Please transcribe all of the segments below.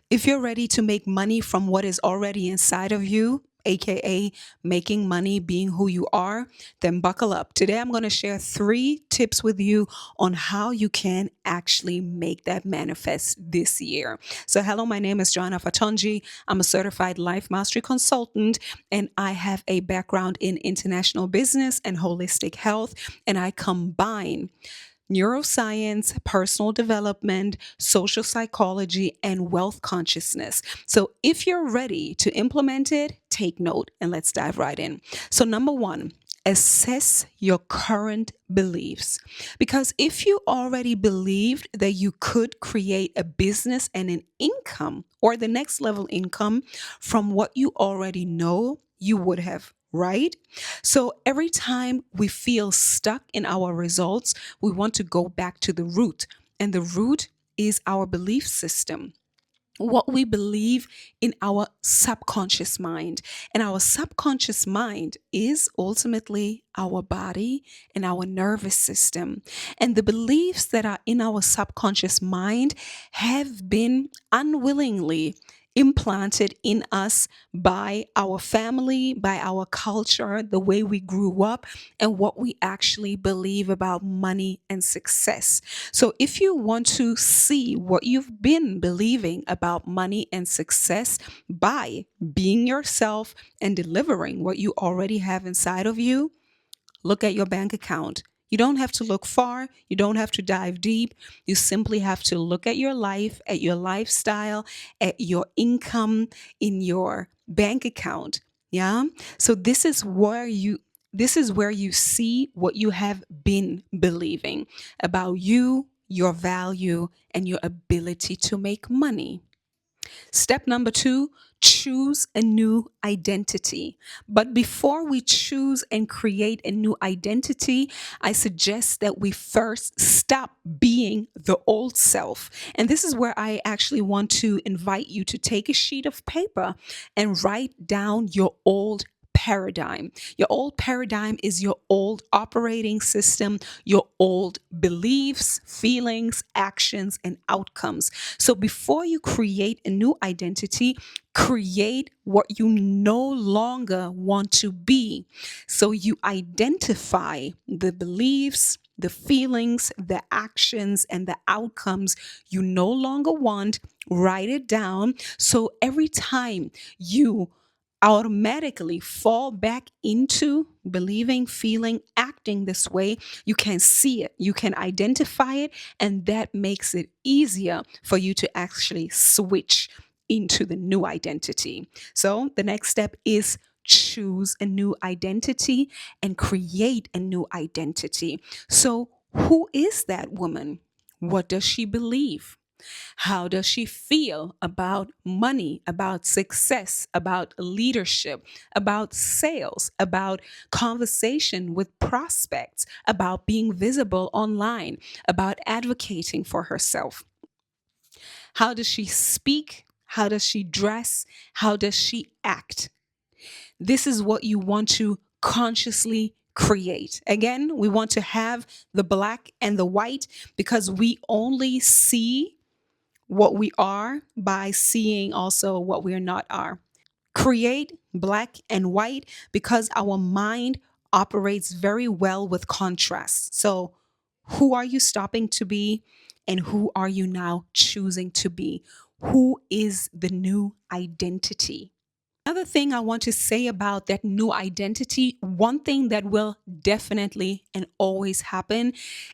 If you're ready to make money from what is already inside of you, aka making money being who you are, then buckle up. Today, I'm going to share 3 tips with you on how you can actually make that manifest this year. So, hello, my name is Joanna Fatonji. I'm a certified life mastery consultant, and I have a background in international business and holistic health, and I combine neuroscience, personal development, social psychology, and wealth consciousness. So, if you're ready to implement it, take note and let's dive right in. So, number one, assess your current beliefs. Because if you already believed that you could create a business and an income or the next level income from what you already know, you would have. Right? So every time we feel stuck in our results, we want to go back to the root. And the root is our belief system, what we believe in our subconscious mind. And our subconscious mind is ultimately our body and our nervous system. And the beliefs that are in our subconscious mind have been unwillingly implanted in us by our family, by our culture, the way we grew up, and what we actually believe about money and success. So, if you want to see what you've been believing about money and success by being yourself and delivering what you already have inside of you, look at your bank account. You don't have to look far. You don't have to dive deep. You simply have to look at your life, at your lifestyle, at your income in your bank account. Yeah. So this is where you see what you have been believing about you, your value, and your ability to make money. Step number 2, choose a new identity. But before we choose and create a new identity, I suggest that we first stop being the old self. And this is where I actually want to invite you to take a sheet of paper and write down your old paradigm. Your old paradigm is your old operating system, your old beliefs, feelings, actions, and outcomes. So before you create a new identity, create what you no longer want to be. So you identify the beliefs, the feelings, the actions, and the outcomes you no longer want. Write it down. So every time you automatically fall back into believing, feeling, acting this way, you can see it, you can identify it, and that makes it easier for you to actually switch into the new identity. So the next step is choose a new identity and create a new identity. So, who is that woman? What does she believe? How does she feel about money, about success, about leadership, about sales, about conversation with prospects, about being visible online, about advocating for herself? How does she speak? How does she dress? How does she act? This is what you want to consciously create. Again, we want to have the black and the white because we only see what we are by seeing also what we are not are. Create black and white because our mind operates very well with contrast. So, who are you stopping to be and who are you now choosing to be? Who is the new identity? Another thing I want to say about that new identity, one thing that will definitely and always happen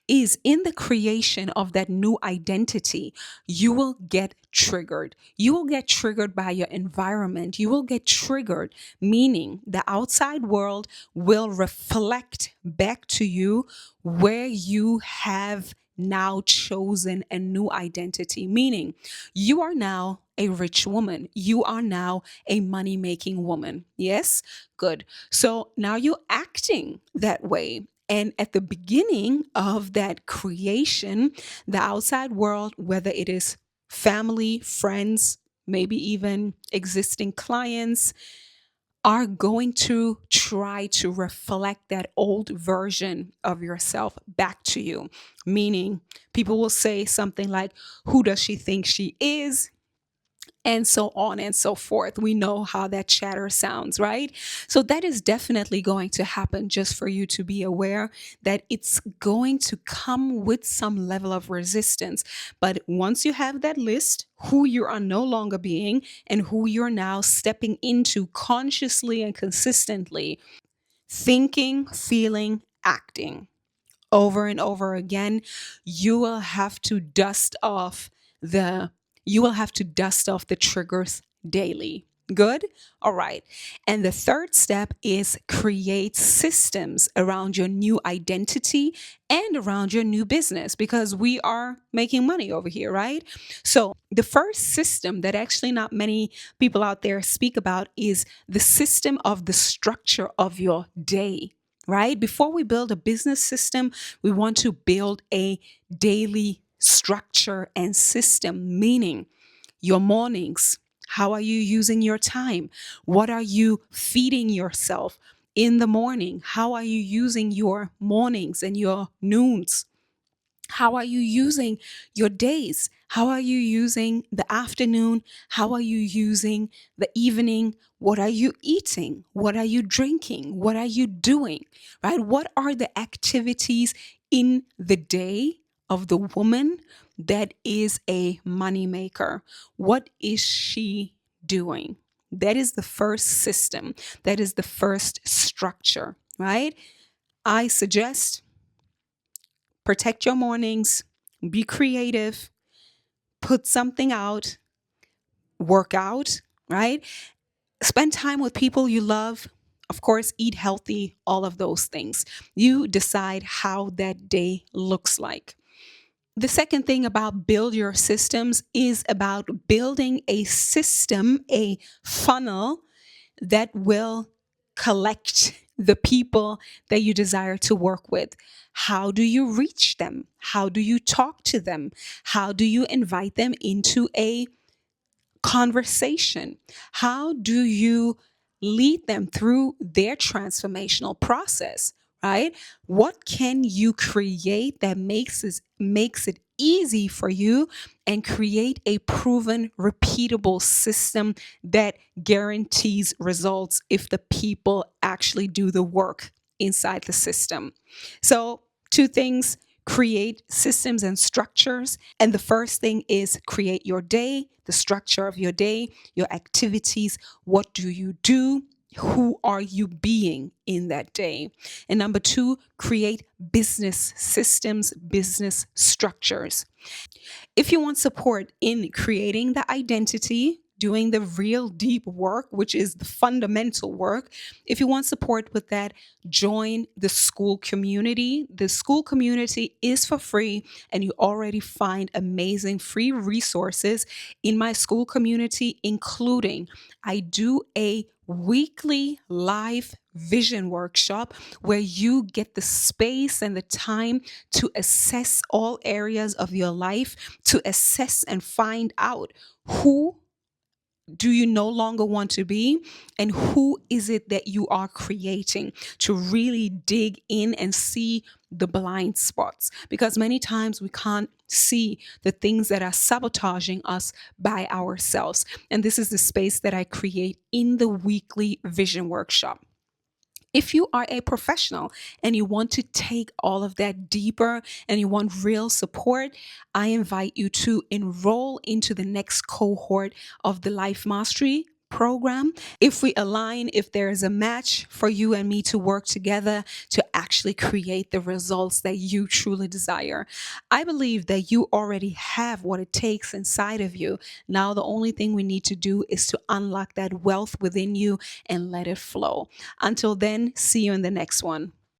is in the creation of that new identity, you will get triggered. You will get triggered by your environment. You will get triggered, meaning the outside world will reflect back to you where you have now chosen a new identity, meaning you are now a rich woman. You are now a money making woman. Yes? Good. So now you're acting that way. And at the beginning of that creation, the outside world, whether it is family, friends, maybe even existing clients, are going to try to reflect that old version of yourself back to you. Meaning, people will say something like, who does she think she is? and so on and so forth. We know how that chatter sounds, right? So that is definitely going to happen, just for you to be aware that it's going to come with some level of resistance. But once you have that list, who you are no longer being and who you're now stepping into consciously and consistently, thinking, feeling, acting over and over again, you will have to dust off the triggers daily. Good? All right. And the third step is create systems around your new identity and around your new business, because we are making money over here, right? So, the first system that actually not many people out there speak about is the system of the structure of your day, right? Before we build a business system, we want to build a daily structure and system, meaning your mornings. How are you using your time? What are you feeding yourself in the morning? How are you using your mornings and your noons? How are you using your days? How are you using the afternoon? How are you using the evening? What are you eating? What are you drinking? What are you doing? Right? What are the activities in the day of the woman that is a moneymaker? What is she doing? That is the first system. That is the first structure, right? I suggest protect your mornings, be creative, put something out, work out, right? Spend time with people you love. Of course, eat healthy, all of those things. You decide how that day looks like. The second thing about build your systems is about building a system, a funnel that will collect the people that you desire to work with. How do you reach them? How do you talk to them? How do you invite them into a conversation? How do you lead them through their transformational process, right? What can you create that makes it easy for you and create a proven repeatable system that guarantees results if the people actually do the work inside the system? So, two things: create systems and structures. And the first thing is create your day, the structure of your day, your activities. What do you do? Who are you being in that day? And number two, create business systems, business structures. If you want support in creating the identity, doing the real deep work, which is the fundamental work, if you want support with that, join the Skool community. The Skool community is for free, and you already find amazing free resources in my Skool community, including I do a weekly live vision workshop where you get the space and the time to assess all areas of your life, to assess and find out who do you no longer want to be and who is it that you are creating, to really dig in and see the blind spots, because many times we can't see the things that are sabotaging us by ourselves. And this is the space that I create in the weekly vision workshop. If you are a professional and you want to take all of that deeper and you want real support, I invite you to enroll into the next cohort of the Life Mastery program. If we align, if there is a match for you and me to work together to actually create the results that you truly desire. I believe that you already have what it takes inside of you. Now, the only thing we need to do is to unlock that wealth within you and let it flow. Until then, see you in the next one.